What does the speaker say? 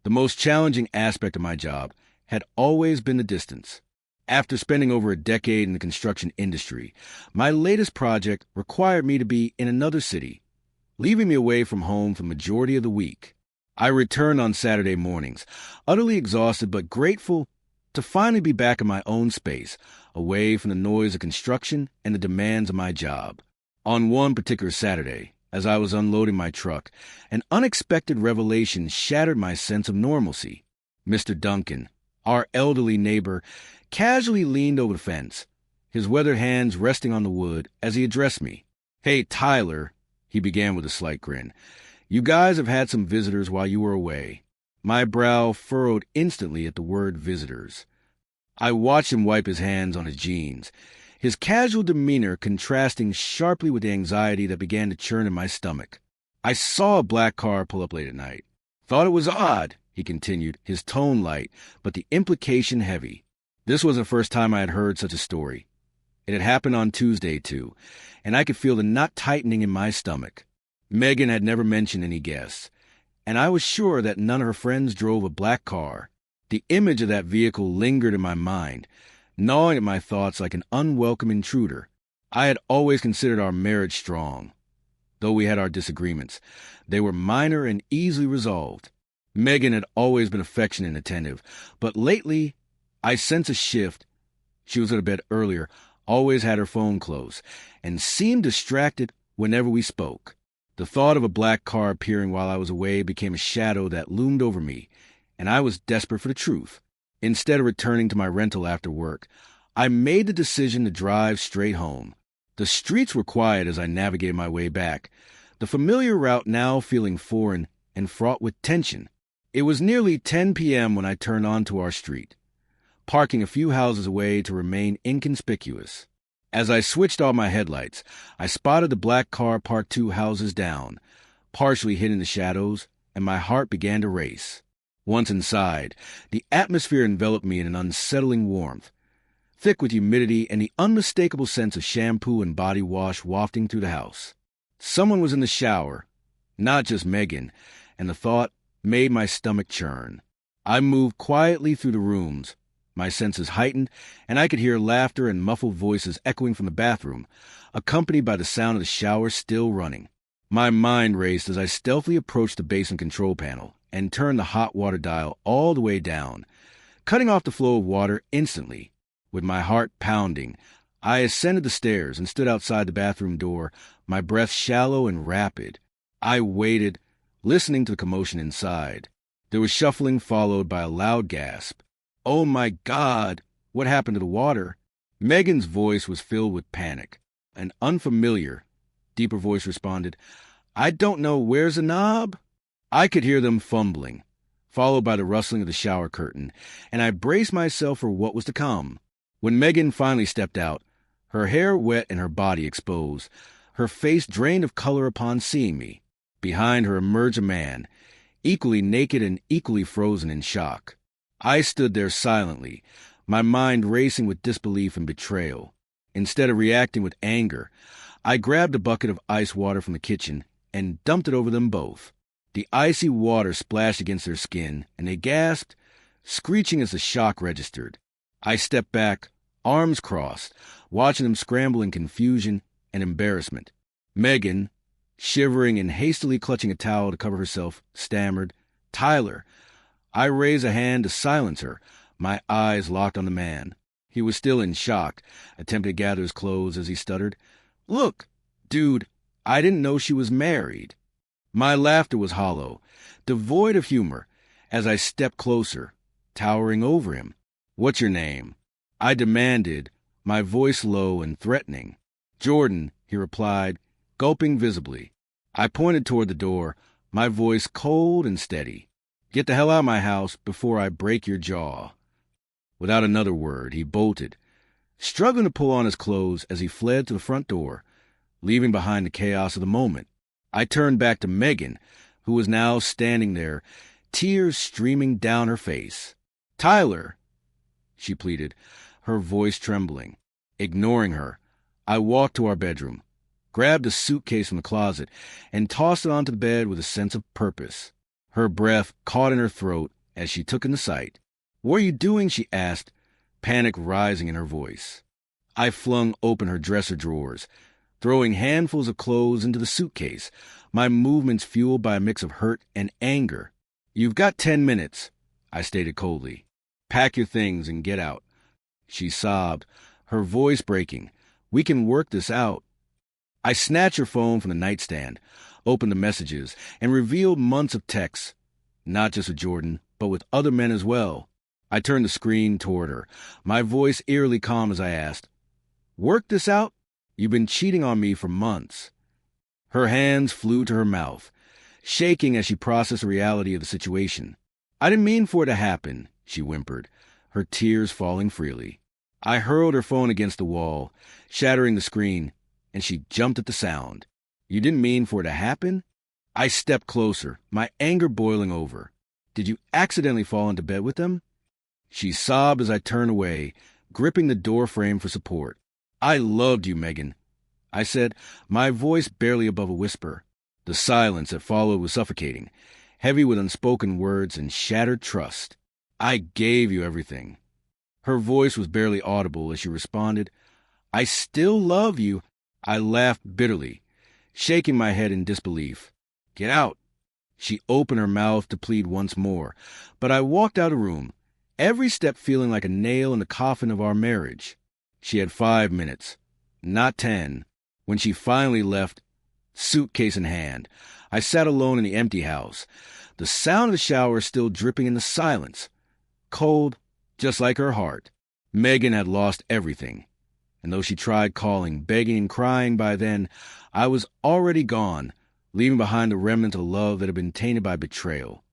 The most challenging aspect of my job had always been the distance. After spending over a decade in the construction industry, my latest project required me to be in another city, leaving me away from home for the majority of the week. I returned on Saturday mornings, utterly exhausted but grateful to finally be back in my own space, away from the noise of construction and the demands of my job. On one particular Saturday, as I was unloading my truck, an unexpected revelation shattered my sense of normalcy. Mr. Duncan, our elderly neighbor, casually leaned over the fence, his weathered hands resting on the wood as he addressed me. "Hey, Tyler," he began with a slight grin. "You guys have had some visitors while you were away." My brow furrowed instantly at the word visitors. I watched him wipe his hands on his jeans, his casual demeanor contrasting sharply with the anxiety that began to churn in my stomach. "I saw a black car pull up late at night. Thought it was odd," he continued, his tone light, but the implication heavy. This wasn't the first time I had heard such a story. It had happened on Tuesday, too, and I could feel the knot tightening in my stomach. Megan had never mentioned any guests, and I was sure that none of her friends drove a black car. The image of that vehicle lingered in my mind, gnawing at my thoughts like an unwelcome intruder. I had always considered our marriage strong. Though we had our disagreements, they were minor and easily resolved. Megan had always been affectionate and attentive, but lately I sensed a shift. She was at bed earlier, always had her phone close, and seemed distracted whenever we spoke. The thought of a black car appearing while I was away became a shadow that loomed over me, and I was desperate for the truth. Instead of returning to my rental after work, I made the decision to drive straight home. The streets were quiet as I navigated my way back, the familiar route now feeling foreign and fraught with tension. It was nearly 10 p.m. when I turned onto our street, parking a few houses away to remain inconspicuous. As I switched on my headlights, I spotted the black car parked 2 houses down, partially hidden in the shadows, and my heart began to race. Once inside, the atmosphere enveloped me in an unsettling warmth, thick with humidity and the unmistakable sense of shampoo and body wash wafting through the house. Someone was in the shower, not just Megan, and the thought made my stomach churn. I moved quietly through the rooms, my senses heightened, and I could hear laughter and muffled voices echoing from the bathroom, accompanied by the sound of the shower still running. My mind raced as I stealthily approached the basement control panel and turned the hot water dial all the way down, cutting off the flow of water instantly. With my heart pounding, I ascended the stairs and stood outside the bathroom door, my breath shallow and rapid. I waited, listening to the commotion inside. There was shuffling followed by a loud gasp. "Oh my God, what happened to the water?" Megan's voice was filled with panic. An unfamiliar, deeper voice responded, "I don't know, where's the knob?" I could hear them fumbling, followed by the rustling of the shower curtain, and I braced myself for what was to come. When Megan finally stepped out, her hair wet and her body exposed, her face drained of color upon seeing me. Behind her emerged a man, equally naked and equally frozen in shock. I stood there silently, my mind racing with disbelief and betrayal. Instead of reacting with anger, I grabbed a bucket of ice water from the kitchen and dumped it over them both. The icy water splashed against their skin, and they gasped, screeching as the shock registered. I stepped back, arms crossed, watching them scramble in confusion and embarrassment. Megan, shivering and hastily clutching a towel to cover herself, stammered, "Tyler." I raised a hand to silence her, my eyes locked on the man. He was still in shock, attempting to gather his clothes as he stuttered, "Look, dude, I didn't know she was married." My laughter was hollow, devoid of humor, as I stepped closer, towering over him. "What's your name?" I demanded, my voice low and threatening. "Jordan," he replied, gulping visibly. I pointed toward the door, my voice cold and steady. "Get the hell out of my house before I break your jaw." Without another word, he bolted, struggling to pull on his clothes as he fled to the front door, leaving behind the chaos of the moment. I turned back to Megan, who was now standing there, tears streaming down her face. "Tyler," she pleaded, her voice trembling. Ignoring her, I walked to our bedroom, grabbed a suitcase from the closet, and tossed it onto the bed with a sense of purpose. Her breath caught in her throat, as she took in the sight. "What are you doing?" she asked, panic rising in her voice. I flung open her dresser drawers, throwing handfuls of clothes into the suitcase, my movements fueled by a mix of hurt and anger. "You've got 10 minutes," I stated coldly. "Pack your things and get out." She sobbed, her voice breaking. "We can work this out." I snatched her phone from the nightstand, opened the messages, and revealed months of texts, not just with Jordan, but with other men as well. I turned the screen toward her, my voice eerily calm as I asked, "Work this out? You've been cheating on me for months." Her hands flew to her mouth, shaking as she processed the reality of the situation. "I didn't mean for it to happen," she whimpered, her tears falling freely. I hurled her phone against the wall, shattering the screen, and she jumped at the sound. "You didn't mean for it to happen?" I stepped closer, my anger boiling over. "Did you accidentally fall into bed with them?" She sobbed as I turned away, gripping the door frame for support. "I loved you, Megan," I said, my voice barely above a whisper. The silence that followed was suffocating, heavy with unspoken words and shattered trust. "I gave you everything." Her voice was barely audible as she responded, "I still love you." I laughed bitterly, shaking my head in disbelief. "Get out." She opened her mouth to plead once more, but I walked out of the room, every step feeling like a nail in the coffin of our marriage. She had 5 minutes, not 10. When she finally left, suitcase in hand, I sat alone in the empty house, the sound of the shower still dripping in the silence. Cold, just like her heart. Megan had lost everything, and though she tried calling, begging, and crying by then, I was already gone, leaving behind the remnant of love that had been tainted by betrayal.